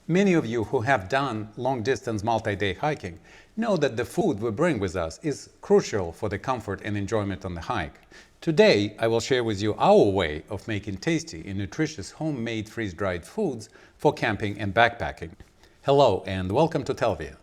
Many of you who have done long-distance multi-day hiking know that the food we bring with us is crucial for the comfort and enjoyment on the hike. Today, I will share with you our way of making tasty and nutritious homemade freeze-dried foods for camping and backpacking. Hello and welcome to Telvia.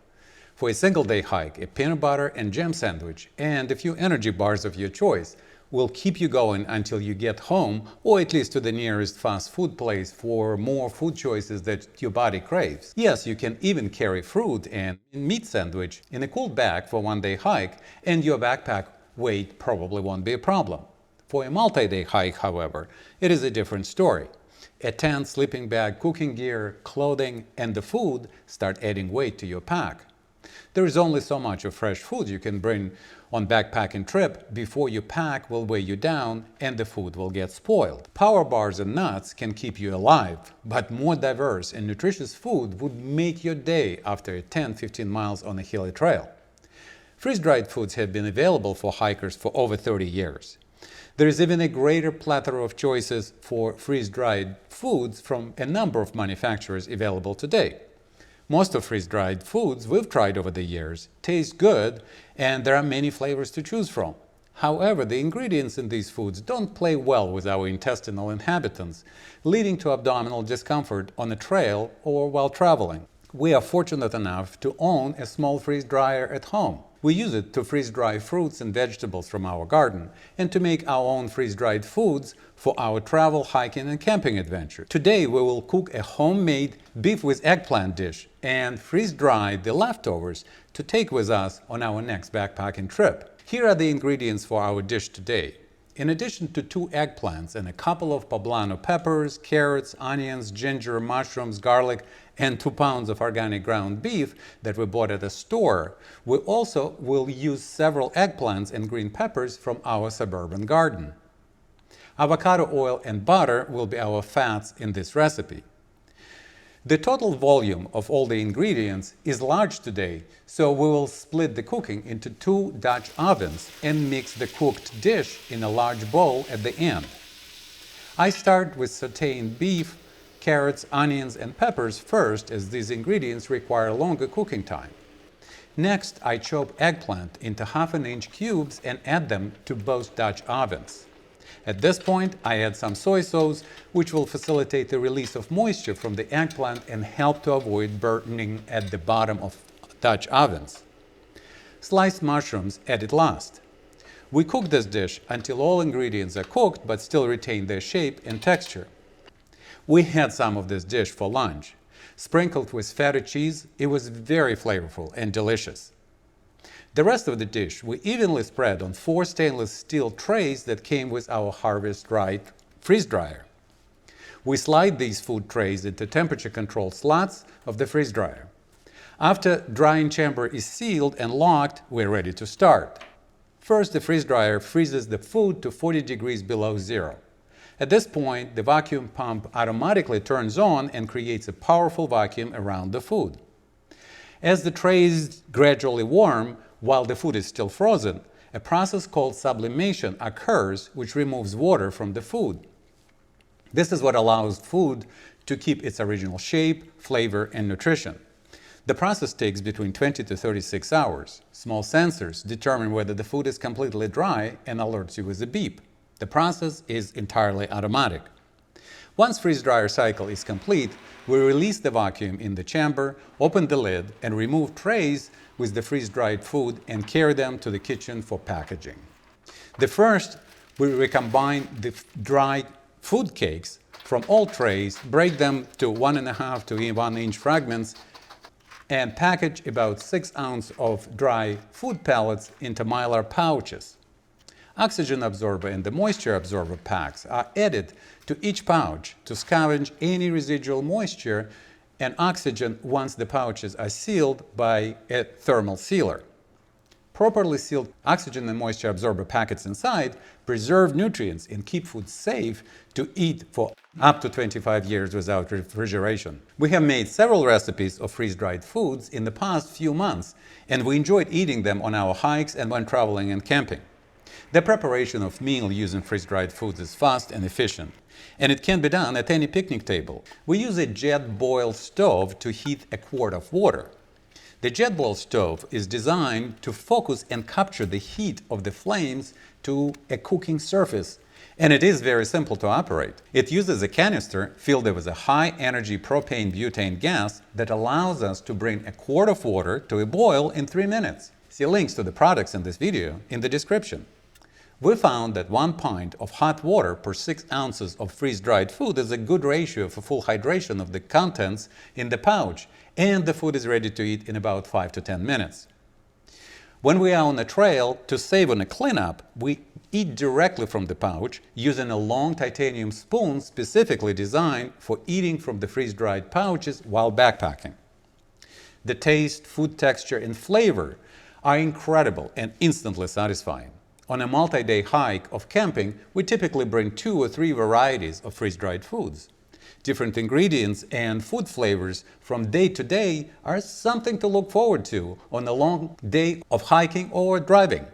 For a single-day hike, a peanut butter and jam sandwich and a few energy bars of your choice will keep you going until you get home or at least to the nearest fast food place for more food choices that your body craves. Yes, you can even carry fruit and meat sandwich in a cool bag for one-day hike, and your backpack weight probably won't be a problem. For a multi-day hike, however, it is a different story. A tent, sleeping bag, cooking gear, clothing, and the food start adding weight to your pack. There is only so much of fresh food you can bring on backpacking trip before your pack will weigh you down and the food will get spoiled. Power bars and nuts can keep you alive, but more diverse and nutritious food would make your day after 10-15 miles on a hilly trail. Freeze-dried foods have been available for hikers for over 30 years. There is even a greater plethora of choices for freeze-dried foods from a number of manufacturers available today. Most of freeze-dried foods we've tried over the years taste good, and there are many flavors to choose from. However, the ingredients in these foods don't play well with our intestinal inhabitants, leading to abdominal discomfort on a trail or while traveling. We are fortunate enough to own a small freeze dryer at home. We use it to freeze-dry fruits and vegetables from our garden and to make our own freeze-dried foods for our travel, hiking, and camping adventure. Today, we will cook a homemade beef with eggplant dish and freeze-dry the leftovers to take with us on our next backpacking trip. Here are the ingredients for our dish today. In addition to 2 eggplants and a couple of poblano peppers, carrots, onions, ginger, mushrooms, garlic, and 2 pounds of organic ground beef that we bought at a store, we also will use several eggplants and green peppers from our suburban garden. Avocado oil and butter will be our fats in this recipe. The total volume of all the ingredients is large today, so we will split the cooking into 2 Dutch ovens and mix the cooked dish in a large bowl at the end. I start with sautéing beef, carrots, onions, and peppers first, as these ingredients require longer cooking time. Next, I chop eggplant into 1/2 inch cubes and add them to both Dutch ovens. At this point, I add some soy sauce, which will facilitate the release of moisture from the eggplant and help to avoid burning at the bottom of Dutch ovens. Sliced mushrooms added last. We cook this dish until all ingredients are cooked but still retain their shape and texture. We had some of this dish for lunch. Sprinkled with feta cheese, it was very flavorful and delicious. The rest of the dish we evenly spread on 4 stainless steel trays that came with our harvest-dried freeze dryer. We slide these food trays into temperature-controlled slots of the freeze dryer. After drying chamber is sealed and locked, we're ready to start. First, the freeze dryer freezes the food to 40 degrees below zero. At this point, the vacuum pump automatically turns on and creates a powerful vacuum around the food. As the trays gradually warm, while the food is still frozen, a process called sublimation occurs, which removes water from the food. This is what allows food to keep its original shape, flavor, and nutrition. The process takes between 20 to 36 hours. Small sensors determine whether the food is completely dry and alerts you with a beep. The process is entirely automatic. Once freeze dryer cycle is complete, we release the vacuum in the chamber, open the lid, and remove trays with the freeze-dried food and carry them to the kitchen for packaging. First, we recombine the dried food cakes from all trays, break them to 1.5 to 1 inch fragments, and package about 6 ounces of dry food pellets into mylar pouches. Oxygen absorber and the moisture absorber packs are added to each pouch to scavenge any residual moisture and oxygen once the pouches are sealed by a thermal sealer. Properly sealed oxygen and moisture absorber packets inside preserve nutrients and keep food safe to eat for up to 25 years without refrigeration. We have made several recipes of freeze-dried foods in the past few months, and we enjoyed eating them on our hikes and when traveling and camping. The preparation of meal using freeze-dried foods is fast and efficient, and it can be done at any picnic table. We use a jet boil stove to heat a quart of water. The jet boil stove is designed to focus and capture the heat of the flames to a cooking surface, and it is very simple to operate. It uses a canister filled with a high-energy propane-butane gas that allows us to bring a quart of water to a boil in 3 minutes. See links to the products in this video in the description. We found that 1 pint of hot water per 6 ounces of freeze-dried food is a good ratio for full hydration of the contents in the pouch, and the food is ready to eat in about 5 to 10 minutes. When we are on a trail, to save on a cleanup, we eat directly from the pouch using a long titanium spoon specifically designed for eating from the freeze-dried pouches while backpacking. The taste, food texture, and flavor are incredible and instantly satisfying. On a multi-day hike of camping, we typically bring 2 or 3 varieties of freeze-dried foods. Different ingredients and food flavors from day to day are something to look forward to on a long day of hiking or driving.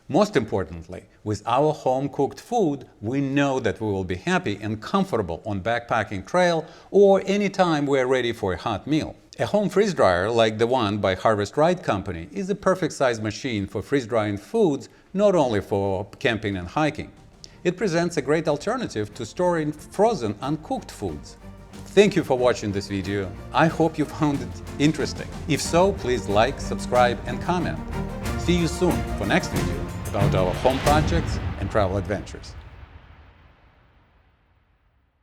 Most importantly, with our home-cooked food, we know that we will be happy and comfortable on backpacking trail or anytime we are ready for a hot meal. A home freeze dryer like the one by Harvest Right Company is a perfect size machine for freeze-drying foods, not only for camping and hiking. It presents a great alternative to storing frozen, uncooked foods. Thank you for watching this video. I hope you found it interesting. If so, please like, subscribe, and comment. See you soon for next video about our home projects and travel adventures.